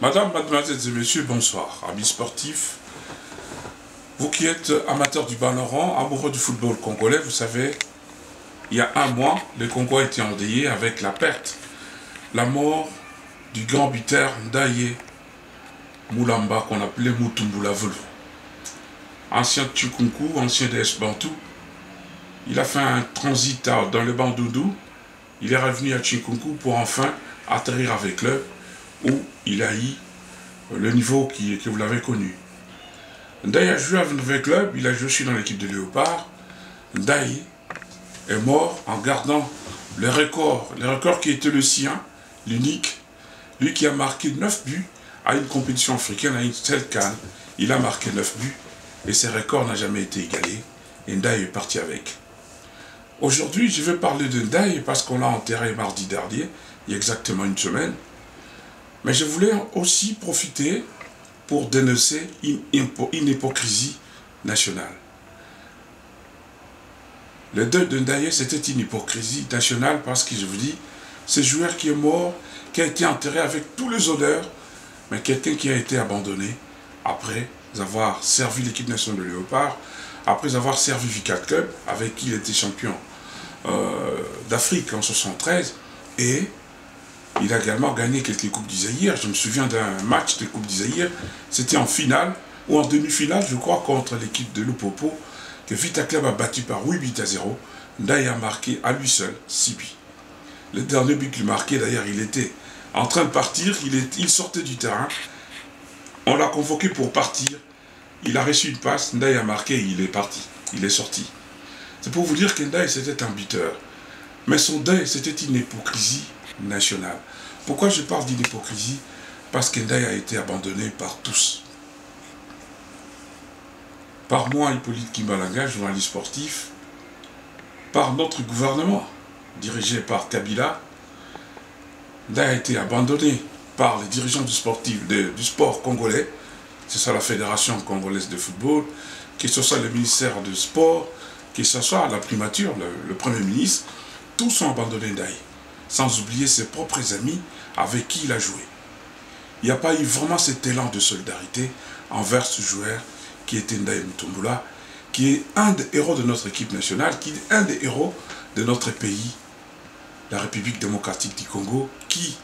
Madame, mademoiselles et messieurs, bonsoir. Amis sportifs, vous qui êtes amateurs du ballon, amoureux du football congolais, vous savez, il y a un mois, le Congo a été endeuillé avec la perte, la mort du grand buteur Ndaye Moulamba, qu'on appelait Mutumbula Vulu. Ancien Tchukunku, ancien DS Bantou, il a fait un transit dans le Bandundu, il est revenu à Tchukunku pour enfin atterrir avec club où il a eu le niveau que vous l'avez connu. Ndaye a joué avec le club, il a joué aussi dans l'équipe de Léopard. Ndaye est mort en gardant le record qui était le sien, l'unique, lui qui a marqué 9 buts à une compétition africaine, à une seule CAN. Il a marqué 9 buts et ce record n'a jamais été égalé et Ndaye est parti avec. Aujourd'hui, je vais parler de Ndaye parce qu'on l'a enterré mardi dernier, il y a exactement une semaine. Mais je voulais aussi profiter pour dénoncer une hypocrisie nationale. Le deuil de Ndaye, c'était une hypocrisie nationale parce que je vous dis, ce joueur qui est mort, qui a été enterré avec tous les honneurs, mais quelqu'un qui a été abandonné après avoir servi l'équipe nationale de Léopard, après avoir servi Vicat Club, avec qui il était champion d'Afrique en 1973, et il a également gagné quelques Coupes du Zaïre. Je me souviens d'un match de Coupe du Zaïre, c'était en finale, ou en demi-finale, je crois, contre l'équipe de Lupopo, que Vita Club a battu par 8 buts à 0. Ndaye a marqué à lui seul 6 buts. Le dernier but qu'il marquait, d'ailleurs, il était en train de partir, il sortait du terrain, on l'a convoqué pour partir, il a reçu une passe, Ndaye a marqué et il est parti, il est sorti. C'est pour vous dire que Ndaye c'était un buteur, mais son deuil c'était une hypocrisie nationale. Pourquoi je parle d'une hypocrisie? Parce que Ndaye a été abandonné par tous. Par moi, Hippolyte Kimbalanga, journaliste sportif, par notre gouvernement, dirigé par Kabila. Ndaye a été abandonné par les dirigeants du sport congolais, que ce soit la Fédération congolaise de football, que ce soit le ministère du sport, que ce soit la primature, le Premier ministre, tous ont abandonné Ndaye, sans oublier ses propres amis avec qui il a joué. Il n'y a pas eu vraiment cet élan de solidarité envers ce joueur qui était Ndaye Mutumbula, qui est un des héros de notre équipe nationale, qui est un des héros de notre pays, la République démocratique du Congo, qui,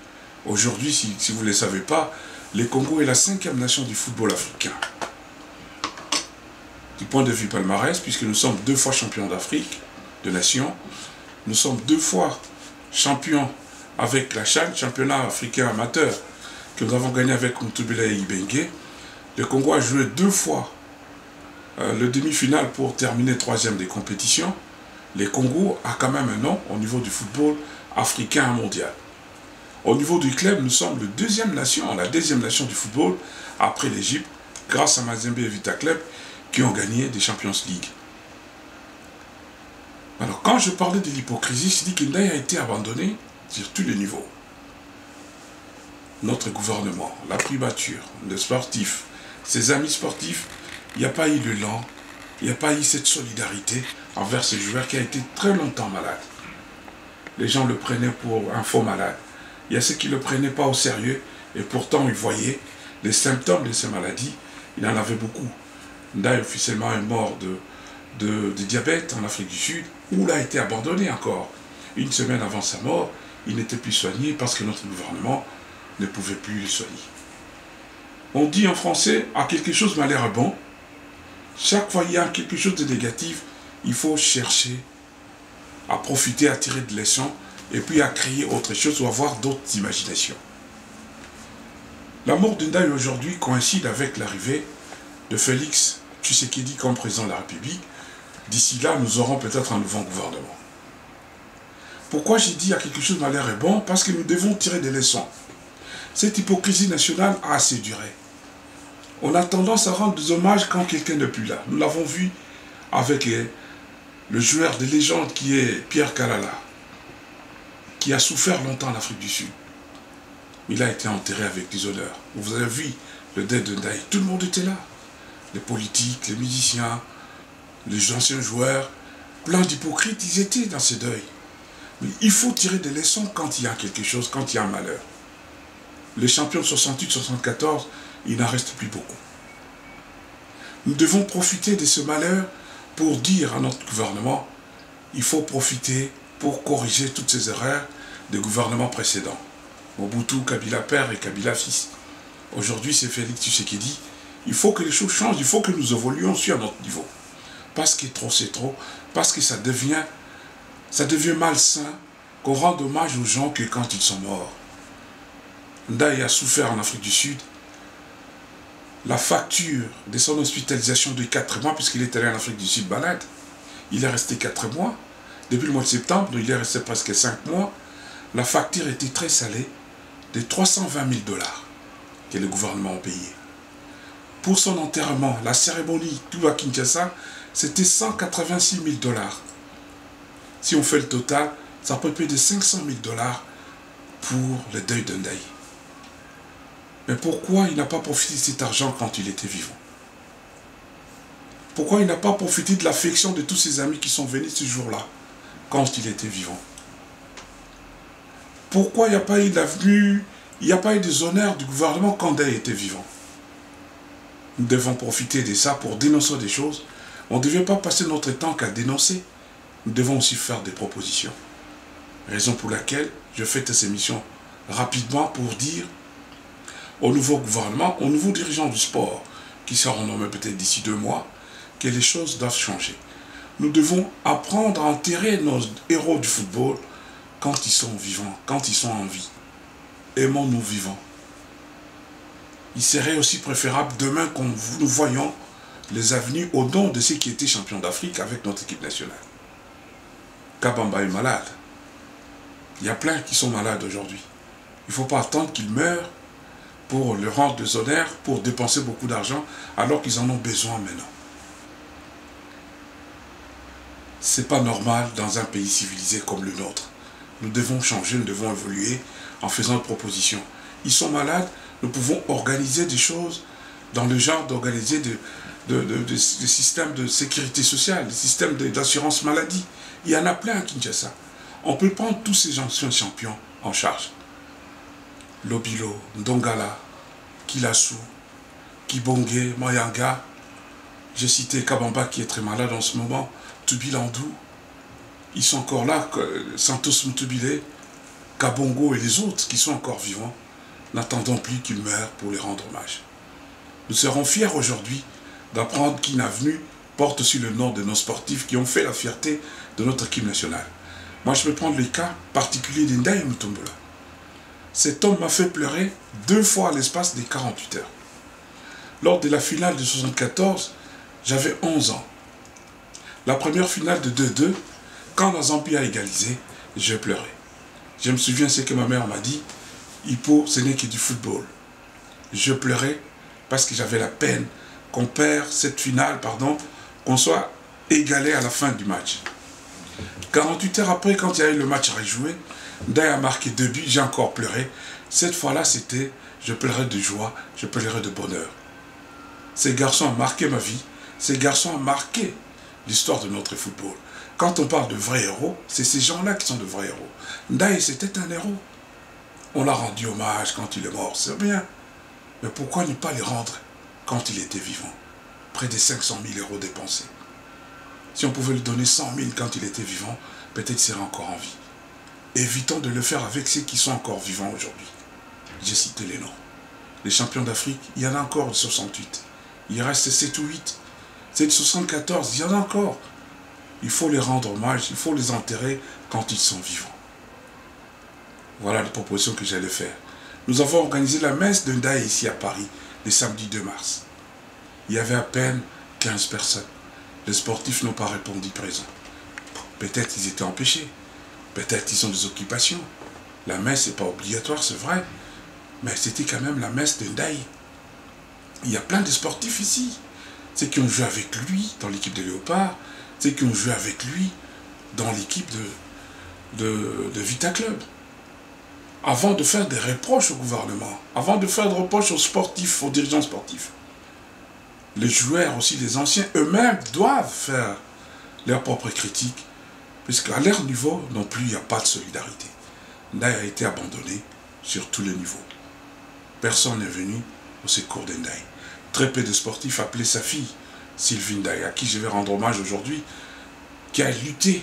aujourd'hui, si vous ne le savez pas, le Congo est la 5e nation du football africain. Du point de vue palmarès, puisque nous sommes 2 fois champions d'Afrique, de nation, nous sommes 2 fois champions avec la CHAN, championnat africain amateur, que nous avons gagné avec Mutubila et Ibenge. Le Congo a joué 2 fois le demi-finale pour terminer 3e des compétitions. Le Congo a quand même un nom au niveau du football africain et mondial. Au niveau du club, nous sommes la 2e nation du football après l'Égypte, grâce à Mazembe et Vita Club qui ont gagné des Champions League. Alors quand je parlais de l'hypocrisie, je dis que Ndaye a été abandonné sur tous les niveaux. Notre gouvernement, la primature, les sportifs, ses amis sportifs, il n'y a pas eu l'élan, il n'y a pas eu cette solidarité envers ce joueur qui a été très longtemps malade. Les gens le prenaient pour un faux malade. Il y a ceux qui ne le prenaient pas au sérieux et pourtant ils voyaient les symptômes de ces maladies. Il en avait beaucoup. Ndaye officiellement est mort de diabète en Afrique du Sud, où il a été abandonné encore. Une semaine avant sa mort, il n'était plus soigné parce que notre gouvernement ne pouvait plus le soigner. On dit en français, à quelque chose m'a l'air bon. Chaque fois qu'il y a quelque chose de négatif, il faut chercher à profiter, à tirer de leçons et puis à créer autre chose ou avoir d'autres imaginations. La mort de Ndaye aujourd'hui coïncide avec l'arrivée de Félix Tshisekedi comme président de la République. D'ici là, nous aurons peut-être un nouveau gouvernement. Pourquoi j'ai dit à quelque chose m'a l'air bon? Parce que nous devons tirer des leçons. Cette hypocrisie nationale a assez duré. On a tendance à rendre des hommages quand quelqu'un n'est plus là. Nous l'avons vu avec le joueur de légende qui est Pierre Kalala, qui a souffert longtemps en Afrique du Sud. Il a été enterré avec des honneurs. Vous avez vu le deuil de Ndaye, tout le monde était là. Les politiques, les musiciens, les anciens joueurs, plein d'hypocrites, ils étaient dans ce deuil. Mais il faut tirer des leçons quand il y a quelque chose, quand il y a un malheur. Les champions de 68-74, il n'en reste plus beaucoup. Nous devons profiter de ce malheur pour dire à notre gouvernement, il faut profiter pour corriger toutes ces erreurs des gouvernements précédents. Mobutu, Kabila père et Kabila fils. Aujourd'hui, c'est Félix Tshisekedi. Il faut que les choses changent, il faut que nous évoluions sur notre niveau. Parce que trop, c'est trop. Parce que ça devient malsain qu'on rende hommage aux gens que quand ils sont morts. Ndaye a souffert en Afrique du Sud. La facture de son hospitalisation de 4 mois, puisqu'il est allé en Afrique du Sud malade, il est resté 4 mois. Depuis le mois de septembre, il est resté presque 5 mois. La facture était très salée de 320 000 $ que le gouvernement a payé. Pour son enterrement, la cérémonie, tout à Kinshasa, c'était 186 000 $. Si on fait le total, ça peut payer de 500 000 $ pour le deuil de Ndaye. Mais pourquoi il n'a pas profité de cet argent quand il était vivant? Pourquoi il n'a pas profité de l'affection de tous ses amis qui sont venus ce jour-là, quand il était vivant? Pourquoi il n'y a pas eu d'avenue, il n'y a pas eu des honneurs du gouvernement quand Ndaye était vivant? Nous devons profiter de ça pour dénoncer des choses. On ne devait pas passer notre temps qu'à dénoncer. Nous devons aussi faire des propositions. Raison pour laquelle je fais cette émission rapidement pour dire au nouveau gouvernement, aux nouveaux dirigeants du sport, qui seront nommés peut-être d'ici 2 mois, que les choses doivent changer. Nous devons apprendre à enterrer nos héros du football quand ils sont vivants, quand ils sont en vie. Aimons-nous vivants. Il serait aussi préférable demain qu'on nous voyons les avenues au nom de ceux qui étaient champions d'Afrique avec notre équipe nationale. Kabamba est malade. Il y a plein qui sont malades aujourd'hui. Il ne faut pas attendre qu'ils meurent pour leur rendre des honneurs, pour dépenser beaucoup d'argent, alors qu'ils en ont besoin maintenant. Ce n'est pas normal dans un pays civilisé comme le nôtre. Nous devons changer, nous devons évoluer en faisant des propositions. Ils sont malades, nous pouvons organiser des choses dans le genre d'organiser des systèmes de sécurité sociale, des systèmes d'assurance maladie. Il y en a plein à Kinshasa. On peut prendre tous ces anciens champions en charge. Lobilo, Ndongala, Kilasu, Kibonge, Mayanga. J'ai cité Kabamba qui est très malade en ce moment, Tubilandou. Ils sont encore là, Santos Mutubile, Kabongo et les autres qui sont encore vivants. N'attendons plus qu'ils meurent pour les rendre hommage. Nous serons fiers aujourd'hui d'apprendre qu'une avenue porte aussi le nom de nos sportifs qui ont fait la fierté de notre équipe nationale. Moi, je vais prendre le cas particulier d'Ndaye Mutombola. Cet homme m'a fait pleurer 2 fois à l'espace des 48 heures. Lors de la finale de 74, j'avais 11 ans. La première finale de 2-2, quand la Zambie a égalisé, je pleurais. Je me souviens ce que ma mère m'a dit, Hippo, ce n'est que du football. Je pleurais parce que j'avais la peine qu'on perd cette finale, qu'on soit égalé à la fin du match. 48 heures après, quand il y a eu le match à rejouer, Ndaye a marqué 2 buts, j'ai encore pleuré. Cette fois-là, c'était, je pleurais de joie, je pleurais de bonheur. Ces garçons ont marqué ma vie, ces garçons ont marqué l'histoire de notre football. Quand on parle de vrais héros, c'est ces gens-là qui sont de vrais héros. Ndaye, c'était un héros. On l'a rendu hommage quand il est mort, c'est bien. Mais pourquoi ne pas les rendre quand il était vivant? Près de 500 000 € dépensés. Si on pouvait lui donner 100 000 quand il était vivant, peut-être qu'il serait encore en vie. Évitons de le faire avec ceux qui sont encore vivants aujourd'hui. J'ai cité les noms. Les champions d'Afrique, il y en a encore de 68. Il reste 7 ou 8. C'est de 74, il y en a encore. Il faut les rendre hommage, il faut les enterrer quand ils sont vivants. Voilà les propositions que j'allais faire. Nous avons organisé la messe de Ndaye ici à Paris, le samedi 2 mars. Il y avait à peine 15 personnes. Les sportifs n'ont pas répondu présent. Peut-être qu'ils étaient empêchés. Peut-être qu'ils ont des occupations. La messe n'est pas obligatoire, c'est vrai. Mais c'était quand même la messe de Ndaye. Il y a plein de sportifs ici. Ceux qui ont joué avec lui dans l'équipe des Léopards, ceux qui ont joué avec lui dans l'équipe de Vita Club. Avant de faire des reproches au gouvernement, avant de faire des reproches aux sportifs, aux dirigeants sportifs, les joueurs aussi, les anciens, eux-mêmes doivent faire leur propre critique, puisqu'à leur niveau non plus, il n'y a pas de solidarité. Ndaye a été abandonné sur tous les niveaux. personne n'est venu au secours d'Ndaye. Très peu de sportifs appelaient sa fille, Sylvie Ndaye, à qui je vais rendre hommage aujourd'hui, qui a lutté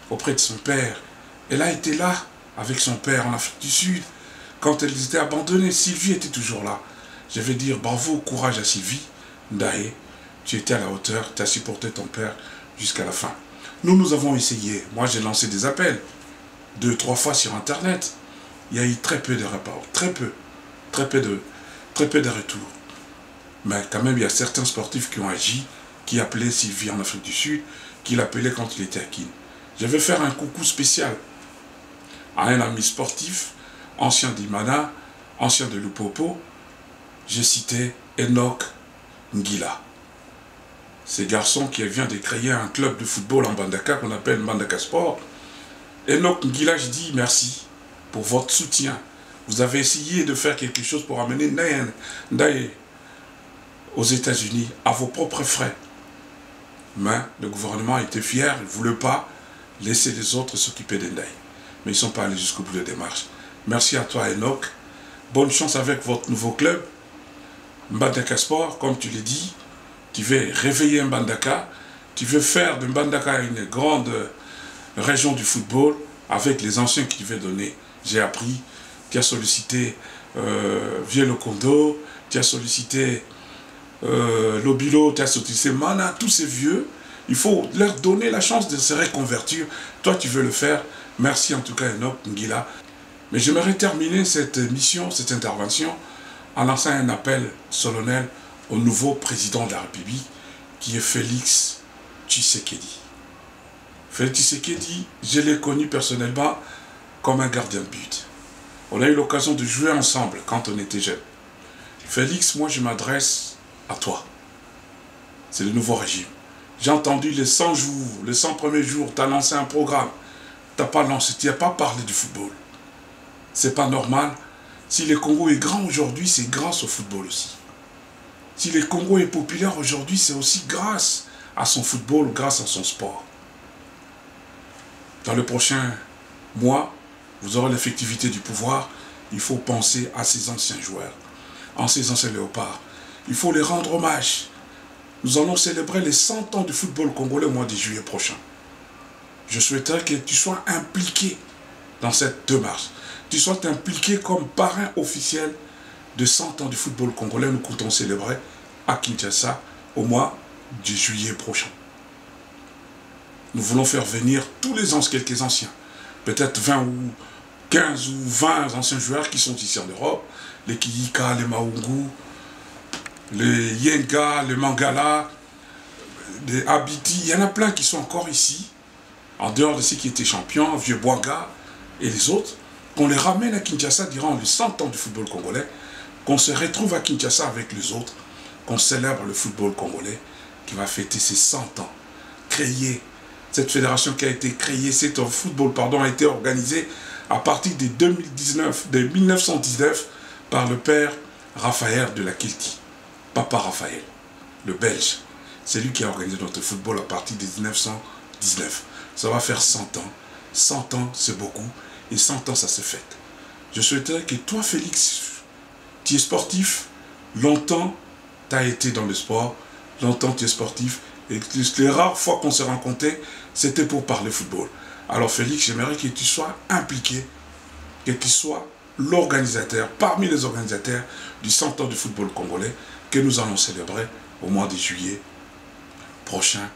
auprès de son père. Elle a été là avec son père en Afrique du Sud. Quand elle était abandonnée, Sylvie était toujours là. Je vais dire bravo, courage à Sylvie Ndaye. Tu étais à la hauteur, tu as supporté ton père jusqu'à la fin. Nous avons essayé. Moi, j'ai lancé des appels 2-3 fois sur Internet. Il y a eu très peu de rapports, très peu de retours. Mais quand même, il y a certains sportifs qui ont agi, qui appelaient Sylvie en Afrique du Sud, qui l'appelaient quand il était à Kin. Je vais faire un coucou spécial à un ami sportif, ancien d'Imana, ancien de Lupopo. J'ai cité Enoch Ngila. Ce garçon qui vient de créer un club de football en Mbandaka qu'on appelle Mbandaka Sport. Enoch Ngila, je dis merci pour votre soutien. Vous avez essayé de faire quelque chose pour amener Ndaye aux États-Unis à vos propres frais. Mais le gouvernement était fier, il ne voulait pas laisser les autres s'occuper d'Ndaye. Mais ils ne sont pas allés jusqu'au bout de la démarche. Merci à toi, Enoch. Bonne chance avec votre nouveau club. Mbandaka Sport, comme tu l'as dit, tu veux réveiller Mbandaka, tu veux faire de Mbandaka une grande région du football avec les anciens qui tu veux donner. J'ai appris, tu as sollicité Vieux Kondo, tu as sollicité Lobilo, tu as sollicité Mana, tous ces vieux, il faut leur donner la chance de se reconvertir. Toi, tu veux le faire. Merci en tout cas, Enoch Ngila. Mais j'aimerais terminer cette mission, cette intervention, en lançant un appel solennel au nouveau président de la République, qui est Félix Tshisekedi. Félix Tshisekedi, je l'ai connu personnellement comme un gardien de but. On a eu l'occasion de jouer ensemble quand on était jeunes. Félix, moi je m'adresse à toi. C'est le nouveau régime. J'ai entendu les 100 jours, les 100 premiers jours, tu as lancé un programme. Tu n'as pas parlé du football. C'est pas normal. Si le Congo est grand aujourd'hui, c'est grâce au football aussi. Si le Congo est populaire aujourd'hui, c'est aussi grâce à son football, grâce à son sport. Dans le prochain mois, vous aurez l'effectivité du pouvoir. Il faut penser à ces anciens joueurs, à ces anciens léopards. Il faut les rendre hommage. Nous allons célébrer les 100 ans du football congolais au mois de juillet prochain. Je souhaiterais que tu sois impliqué dans cette démarche. Tu sois impliqué comme parrain officiel de 100 ans du football congolais. Nous comptons célébrer à Kinshasa au mois de juillet prochain. Nous voulons faire venir tous les anciens, quelques anciens, peut-être 20 ou 15 ou 20 anciens joueurs qui sont ici en Europe, les Kiyika, les Maungu, les Yenga, les Mangala, les Abiti, il y en a plein qui sont encore ici, en dehors de ceux qui étaient champions, Vieux Boanga et les autres, qu'on les ramène à Kinshasa durant les 100 ans du football congolais, qu'on se retrouve à Kinshasa avec les autres, qu'on célèbre le football congolais qui va fêter ses 100 ans. Créer cette fédération qui a été créée, cette football a été organisée à partir de 1919 par le père Raphaël de la Kilti, Papa Raphaël, le Belge. C'est lui qui a organisé notre football à partir de 1919. Ça va faire 100 ans. 100 ans, c'est beaucoup. Et 100 ans, ça se fête. Je souhaiterais que toi, Félix, tu es sportif. Longtemps, tu as été dans le sport. Longtemps, tu es sportif. Et les rares fois qu'on s'est rencontrés, c'était pour parler football. Alors, Félix, j'aimerais que tu sois impliqué, que tu sois l'organisateur, parmi les organisateurs du 100 ans du football congolais que nous allons célébrer au mois de juillet prochain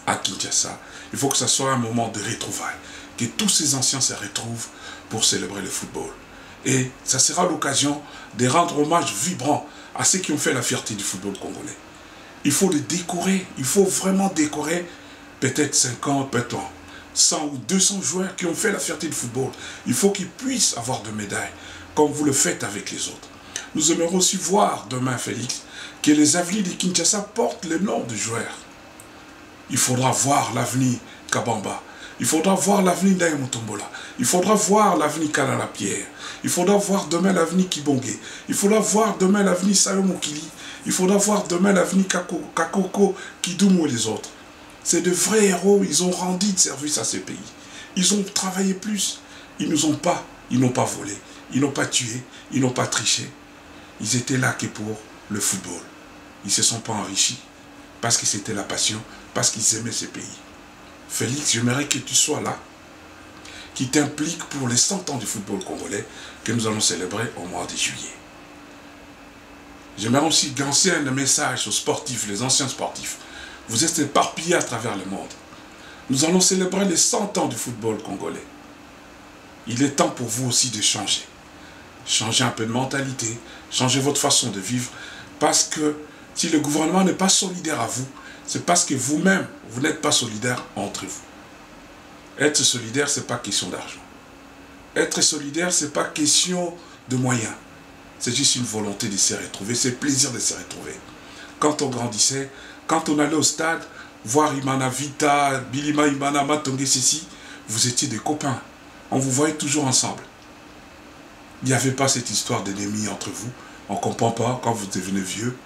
à Kinshasa. Il faut que ce soit un moment de retrouvailles, que tous ces anciens se retrouvent pour célébrer le football. Et ça sera l'occasion de rendre hommage vibrant à ceux qui ont fait la fierté du football congolais. Il faut les décorer, il faut vraiment décorer peut-être 50, peut-être 100 ou 200 joueurs qui ont fait la fierté du football. Il faut qu'ils puissent avoir de médailles, comme vous le faites avec les autres. Nous aimerons aussi voir demain, Félix, que les avenirs de Kinshasa portent le nom de joueurs. Il faudra voir l'avenir Kabamba. Il faudra voir l'avenir Ndaye Mutombola. Il faudra voir l'avenir Kanala Pierre. Il faudra voir demain l'avenir Kibonge. Il faudra voir demain l'avenir Sayo Mokili. Il faudra voir demain l'avenir Kakoko, Kidoumou et les autres. C'est de vrais héros, ils ont rendu de service à ce pays. Ils ont travaillé plus. Ils n'ont pas volé. Ils n'ont pas tué. Ils n'ont pas triché. Ils étaient là que pour le football. Ils ne se sont pas enrichis parce que c'était la passion, parce qu'ils aimaient ce pays. Félix, j'aimerais que tu sois là, qui t'implique pour les 100 ans du football congolais que nous allons célébrer au mois de juillet. J'aimerais aussi lancer un message aux sportifs, les anciens sportifs. Vous êtes éparpillés à travers le monde. Nous allons célébrer les 100 ans du football congolais. Il est temps pour vous aussi de changer. Changer un peu de mentalité, changer votre façon de vivre. Parce que si le gouvernement n'est pas solidaire à vous, c'est parce que vous-même, vous n'êtes pas solidaire entre vous. Être solidaire, ce n'est pas question d'argent. Être solidaire, ce n'est pas question de moyens. C'est juste une volonté de se retrouver, c'est le plaisir de se retrouver. Quand on grandissait, quand on allait au stade, voir Imana Vita, Bilima Imana Matonge Sessi, vous étiez des copains. On vous voyait toujours ensemble. Il n'y avait pas cette histoire d'ennemis entre vous. On ne comprend pas quand vous devenez vieux.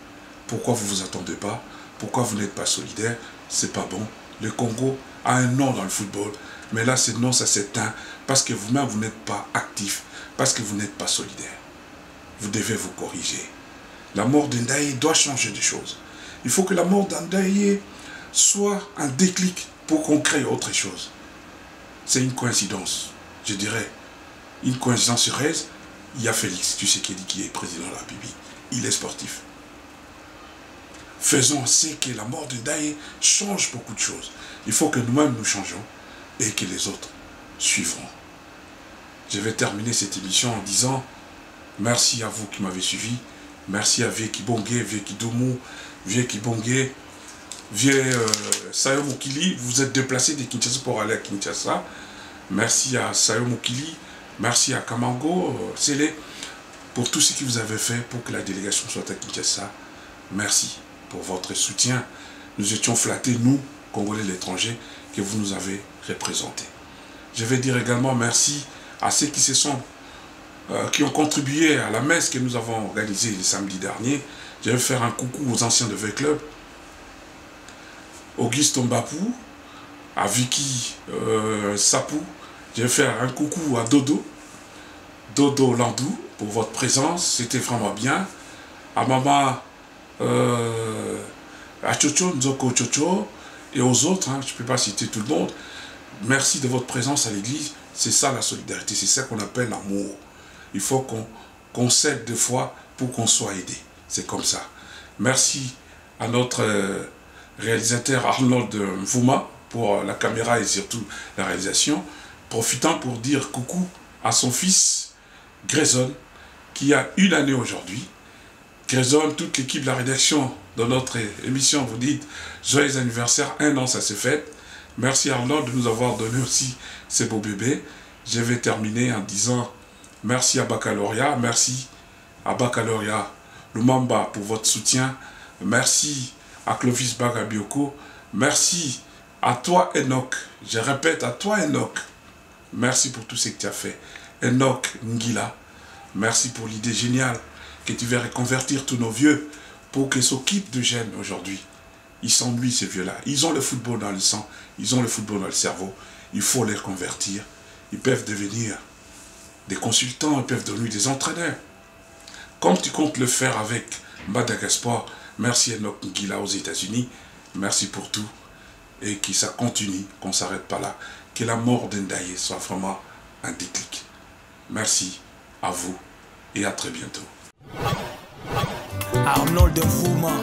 Pourquoi vous ne vous attendez pas? Pourquoi vous n'êtes pas solidaire? C'est pas bon. Le Congo a un nom dans le football. Mais là, ce nom, ça s'éteint parce que vous-même, vous n'êtes pas actif. Parce que vous n'êtes pas solidaire. Vous devez vous corriger. La mort d'Ndaye doit changer des choses. Il faut que la mort d'Ndaye soit un déclic pour qu'on crée autre chose. C'est une coïncidence, je dirais. Une coïncidence heureuse. Il y a Félix, tu sais qui est président de la République. Il est sportif. Faisons ainsi que la mort de Ndaye change beaucoup de choses. Il faut que nous-mêmes nous changeons et que les autres suivront. Je vais terminer cette émission en disant merci à vous qui m'avez suivi. Merci à Vieki Bongé, Vieki Doumou, Vieki Bongé, Sayo Mokili. Vous êtes déplacé de Kinshasa pour aller à Kinshasa. Merci à Sayo Mokili. Merci à Kamango, Sélé, pour tout ce que vous avez fait pour que la délégation soit à Kinshasa. Merci pour votre soutien. Nous étions flattés, nous, Congolais de l'étranger, que vous nous avez représentés. Je vais dire également merci à ceux qui ont contribué à la messe que nous avons organisée le samedi dernier. Je vais faire un coucou aux anciens de V-Club, Auguste Mbapou, à Vicky Sapou. Je vais faire un coucou à Dodo Landou pour votre présence, c'était vraiment bien. À maman, à Chocho, Nzoko Chocho et aux autres, hein, je ne peux pas citer tout le monde. Merci de votre présence à l'église. C'est ça la solidarité, c'est ça qu'on appelle l'amour. Il faut qu'on cède deux fois pour qu'on soit aidé. C'est comme ça. Merci à notre réalisateur Arnold Mvouma pour la caméra et surtout la réalisation. Profitant pour dire coucou à son fils Grayson qui a une année aujourd'hui. Grayson, toute l'équipe de la rédaction de notre émission vous dit joyeux anniversaire, 1 an ça s'est fait. Merci Arnold de nous avoir donné aussi ces beaux bébés. Je vais terminer en disant merci à Baccalauréat, merci à Baccalauréat Lumamba pour votre soutien. Merci à Clovis Bagabioko. Merci à toi Enoch. Je répète, à toi Enoch. Merci pour tout ce que tu as fait. Enoch Ngila, merci pour l'idée géniale que tu vas reconvertir tous nos vieux pour qu'ils s'occupent de jeunes aujourd'hui. Ils s'ennuient ces vieux-là. Ils ont le football dans le sang, ils ont le football dans le cerveau. Il faut les convertir. Ils peuvent devenir des consultants, ils peuvent devenir des entraîneurs. Comme tu comptes le faire avec Madagascar, merci Enoch Ngila aux États-Unis. Merci pour tout. Et que ça continue, qu'on ne s'arrête pas là. Que la mort d'Ndaye soit vraiment un déclic. Merci à vous et à très bientôt. Arnold Mvouma.